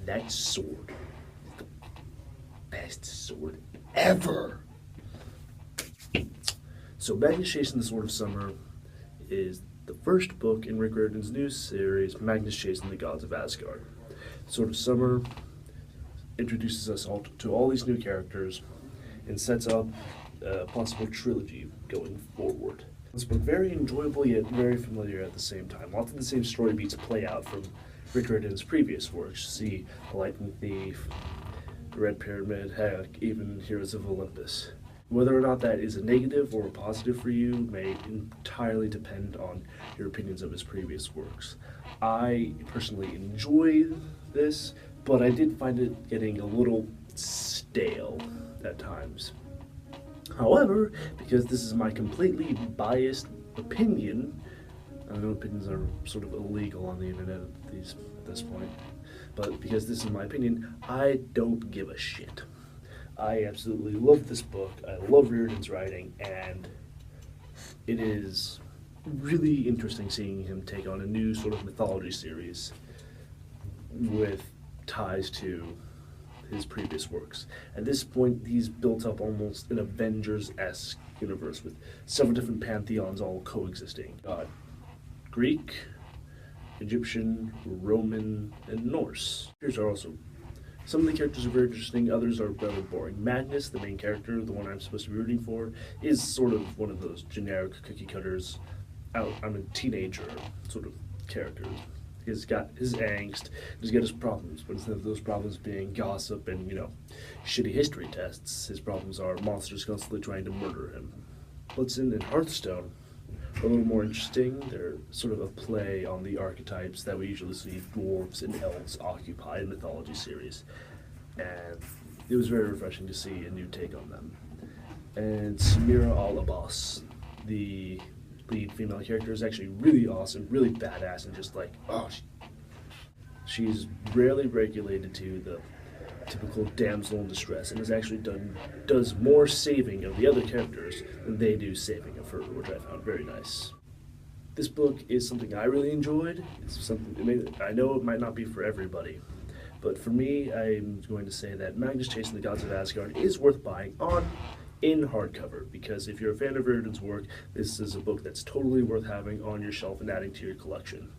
That sword is the best sword ever. So Magnus Chasing the Sword of Summer is the first book in Rick Riordan's new series, Magnus Chasing the Gods of Asgard. Sword of Summer introduces us all to all these new characters and sets up a possible trilogy going forward. This book very enjoyable yet very familiar at the same time. Lots of the same story beats play out from Rick Riordan's previous works. See The Lightning Thief, The Red Pyramid, heck, even Heroes of Olympus. Whether or not that is a negative or a positive for you may entirely depend on your opinions of his previous works. I personally enjoyed this, but I did find it getting a little stale at times. However, because this is my completely biased opinion, I know opinions are sort of illegal on the internet at this point, but because this is my opinion, I don't give a shit. I absolutely love this book. I love Riordan's writing, and it is really interesting seeing him take on a new sort of mythology series with ties to his previous works. At this point, he's built up almost an Avengers-esque universe with several different pantheons all coexisting. Greek, Egyptian, Roman, and Norse. Here's are also some of the characters are very interesting, others are rather boring. Magnus, the main character, the one I'm supposed to be rooting for, is sort of one of those generic cookie cutters, I'm a teenager sort of characters. He's got his angst, he's got his problems, but instead of those problems being gossip and, shitty history tests, his problems are monsters constantly trying to murder him. Blitzen and Hearthstone are a little more interesting. They're sort of a play on the archetypes that we usually see dwarves and elves occupy in mythology series. And it was very refreshing to see a new take on them. And Samira Al-Abbas, the lead female character, is actually really awesome, really badass, and just she's rarely regulated to the typical damsel in distress, and does more saving of the other characters than they do saving of her, which I found very nice. This book is something I really enjoyed. It's something I know it might not be for everybody, but for me, I'm going to say that Magnus Chasing the Gods of Asgard is worth buying in hardcover, because if you're a fan of Riordan's work, this is a book that's totally worth having on your shelf and adding to your collection.